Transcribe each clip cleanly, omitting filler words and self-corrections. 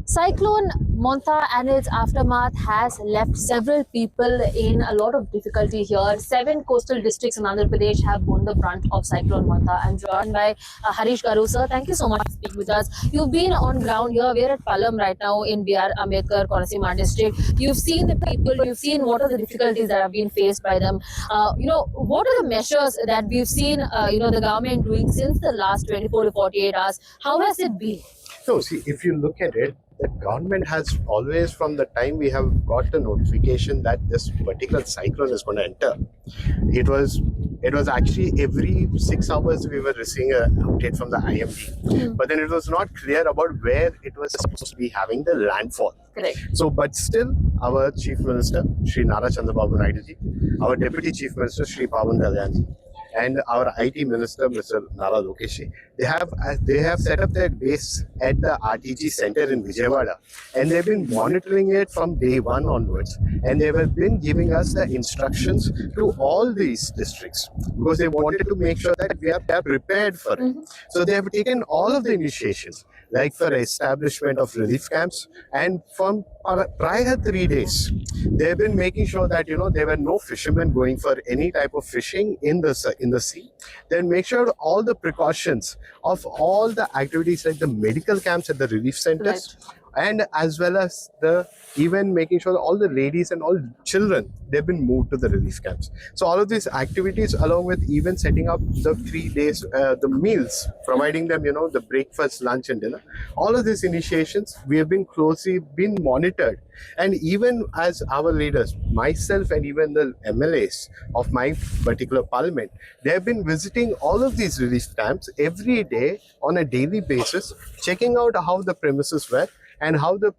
Cyclone Montha and its aftermath has left several people in a lot of difficulty here. 7 coastal districts in Andhra Pradesh have borne the brunt of Cyclone Montha. I'm joined by Harish Garu. Sir, thank you so much for speaking with us. You've been on ground here. We're at Palam right now in B.R. Ambedkar, Konaseema district. You've seen the people. You've seen what are the difficulties that have been faced by them. What are the measures that we've seen, the government doing since the last 24 to 48 hours? How has it been? No, see, if you look at it, the government has always, from the time we have got the notification that this particular cyclone is going to enter, it was actually every 6 hours we were receiving an update from the IMD. But then it was not clear about where it was supposed to be having the landfall. Correct. So, but still, our Chief Minister, Shri Chandrababu Naidu ji, our Deputy Chief Minister, Shri Pawan Kalyan ji, and our IT Minister, Mr. Nara Lokesh, they have set up their base at the RTG Center in Vijayawada, and they've been monitoring it from day one onwards. And they have been giving us the instructions to all these districts because they wanted to make sure that we are prepared for it. So they have taken all of the initiations, like for establishment of relief camps, and from prior 3 days, they have been making sure that there were no fishermen going for any type of fishing in the sea. Then make sure all the precautions of all the activities like the medical camps at the relief centers, and as well as even making sure that all the ladies and all children, they've been moved to the relief camps. So all of these activities, along with even setting up the 3 days, the meals, providing them, the breakfast, lunch and dinner, all of these initiations, we have been closely monitored. And even as our leaders, myself and even the MLAs of my particular parliament, they have been visiting all of these relief camps every day on a daily basis, checking out how the premises were and how the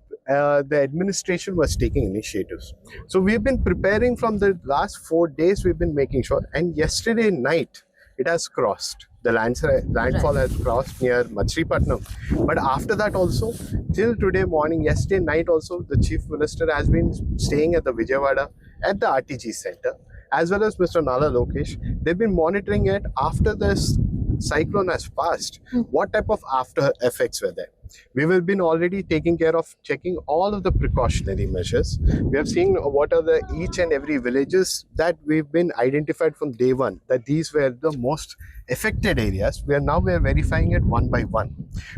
administration was taking initiatives. So we've been preparing from the last 4 days. We've been making sure, and yesterday night it has crossed. The landfall has crossed near Machilipatnam. But after that also, till today morning, yesterday night also, the Chief Minister has been staying at the Vijayawada at the RTG Center, as well as Mr. Nara Lokesh. They've been monitoring it after this cyclone has passed. What type of after effects were there? We have been already taking care of checking all of the precautionary measures. We have seen what are the each and every villages that we've been identified from day one, that these were the most affected areas. We are verifying it one by one.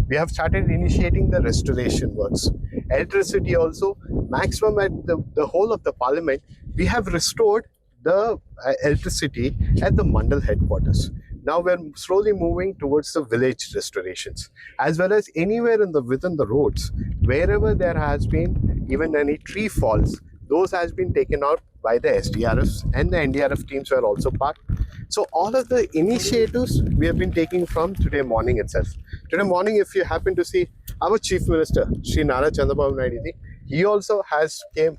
We have started initiating the restoration works. Electricity also, maximum at the whole of the parliament, we have restored the electricity at the Mandal headquarters. Now we're slowly moving towards the village restorations, as well as anywhere within the roads, wherever there has been even any tree falls, those has been taken out by the SDRFs, and the NDRF teams were also part. So all of the initiatives we have been taking from today morning itself. Today morning, if you happen to see our Chief Minister, Shri Chandrababu Naidu, he also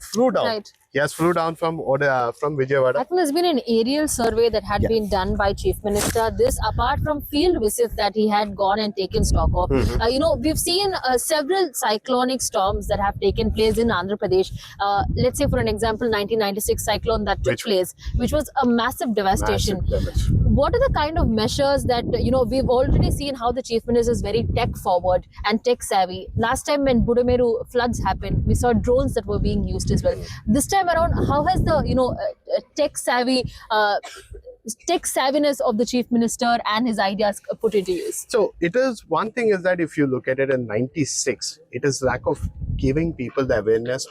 flew down. Right. He has flew down from Vijayawada. I think there's been an aerial survey that had been done by Chief Minister. This, apart from field visits that he had gone and taken stock of, we've seen several cyclonic storms that have taken place in Andhra Pradesh. Let's say, for an example, 1996 cyclone that took place, which was a massive devastation. What are the kind of measures that, we've already seen how the Chief Minister is very tech forward and tech savvy. Last time when Budameru floods happened, we saw drones that were being used as well. This time around, how has the tech savviness of the Chief Minister and his ideas put into use? So it is, one thing is that if you look at it in 96, it is lack of giving people the awareness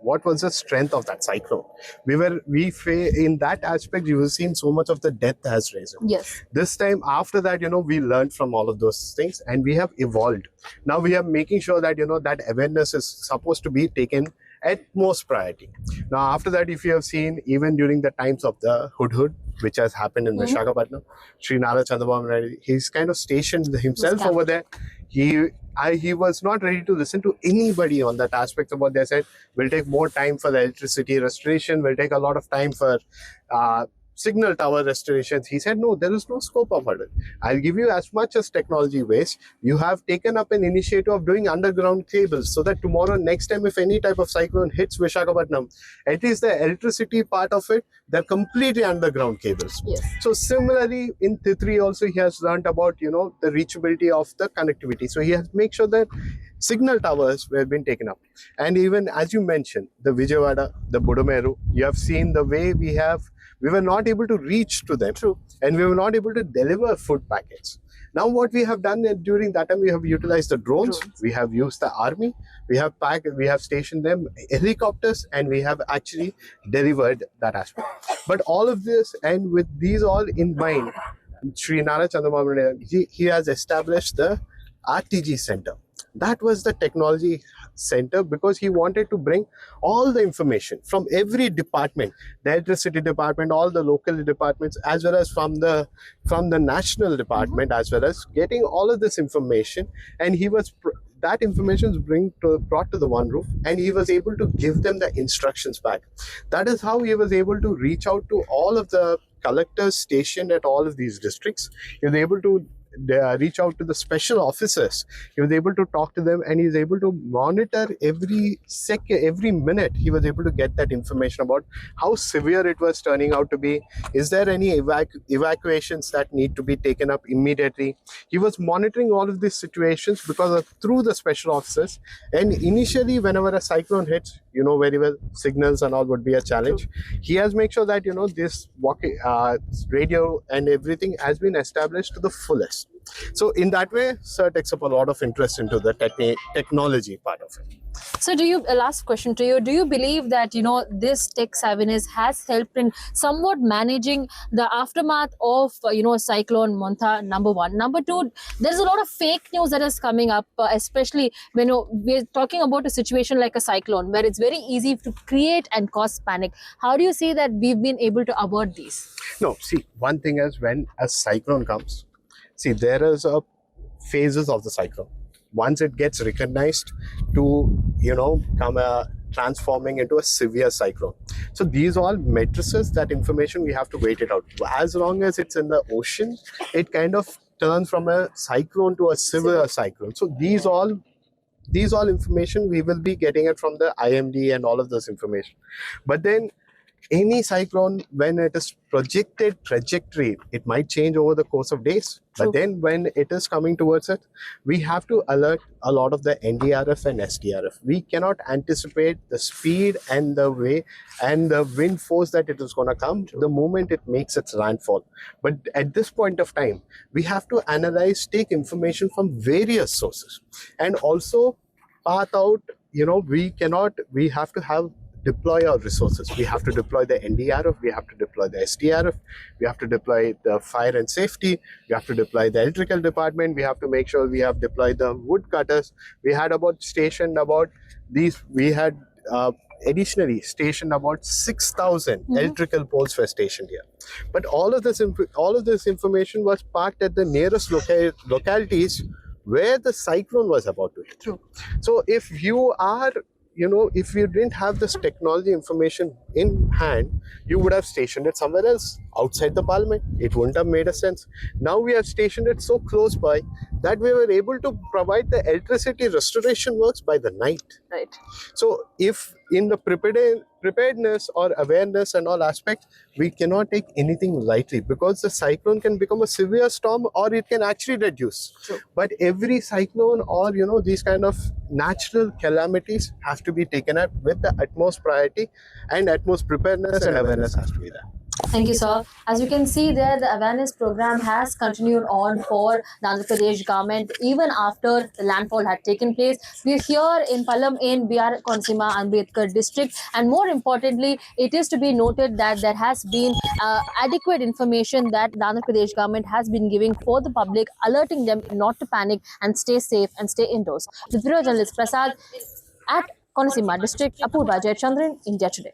what was the strength of that cyclone. In that aspect, you have seen so much of the death has risen. Yes. This time, after that, we learned from all of those things and we have evolved. Now we are making sure that, that awareness is supposed to be taken at most priority. Now, after that, if you have seen, even during the times of the Hudhud, which has happened in Visakhapatnam, Shri Chandrababu Naidu, he's kind of stationed himself over there. He was not ready to listen to anybody on that aspect of what they said. We'll take more time for the electricity restoration. We'll take a lot of time for signal tower restorations. He said, no, there is no scope of it. I'll give you as much as technology waste. You have taken up an initiative of doing underground cables so that tomorrow, next time, if any type of cyclone hits Vishakhapatnam, at least the electricity part of it, they're completely underground cables. Yes. So similarly, in Titli also, he has learned about, the reachability of the connectivity. So he has made sure that signal towers were being taken up. And even as you mentioned, the Vijayawada, the Budameru, you have seen the way we were not able to reach to them. True. And we were not able to deliver food packets. Now what we have done during that time, we have utilized the drones. We have used the army, we have stationed them helicopters, and we have actually delivered that aspect. But all of this, and with these all in mind, Sri Nara Chandrababu, he has established the RTG center. That was the technology center because he wanted to bring all the information from every department, the electricity department, all the local departments, as well as from the national department, as well as getting all of this information. And that information was brought to the one roof, and he was able to give them the instructions back. That is how he was able to reach out to all of the collectors stationed at all of these districts. He was able to reach out to the special officers. He was able to talk to them, and he was able to monitor every second, every minute. He was able to get that information about how severe it was turning out to be. Is there any evacuations that need to be taken up immediately? He was monitoring all of these situations through the special officers. And initially, whenever a cyclone hits, you know very well, signals and all would be a challenge. True. He has made sure that this radio and everything has been established to the fullest. So in that way, sir takes up a lot of interest into the technology part of it. So last question to you, do you believe that, this tech savviness has helped in somewhat managing the aftermath of, Cyclone Montha, number one? Number two, there's a lot of fake news that is coming up, especially when we're talking about a situation like a cyclone, where it's very easy to create and cause panic. How do you see that we've been able to avoid these? No, see, one thing is when a cyclone comes, there is phases of the cyclone. Once it gets recognized to, transforming into a severe cyclone. So these all matrices, that information, we have to wait it out. As long as it's in the ocean, it kind of turns from a cyclone to a severe cyclone. So these all information, we will be getting it from the IMD and all of this information. But then any cyclone, when it is projected trajectory, it might change over the course of days. True. But then when it is coming towards it, we have to alert a lot of the NDRF and SDRF. We cannot anticipate the speed and the way and the wind force that it is going to come the moment it makes its landfall. But at this point of time, we have to take information from various sources, and also path out, we have to deploy our resources. We have to deploy the NDRF, we have to deploy the SDRF, we have to deploy the fire and safety, we have to deploy the electrical department, we have to make sure we have deployed the wood cutters. We had additionally stationed about 6,000 electrical poles were stationed here. But all of this information was parked at the nearest localities where the cyclone was about to hit. True. So if if you didn't have this technology information in hand, you would have stationed it somewhere else outside the parliament. It wouldn't have made a sense. Now we have stationed it so close by that we were able to provide the electricity restoration works by the night. Right. So if in the preparedness or awareness and all aspects, we cannot take anything lightly, because the cyclone can become a severe storm or it can actually reduce. True. But every cyclone or these kind of natural calamities have to be taken up with the utmost priority, and utmost preparedness and awareness has to be there. Thank you, sir. As you can see there, the awareness program has continued on for the Andhra Pradesh government even after the landfall had taken place. We are here in Palam in BR Konaseema Ambedkar district, and more importantly, it is to be noted that there has been adequate information that the Andhra Pradesh government has been giving for the public, alerting them not to panic and stay safe and stay indoors. With video journalist Prasad at Konaseema district, Apurva Jayachandran, India Today.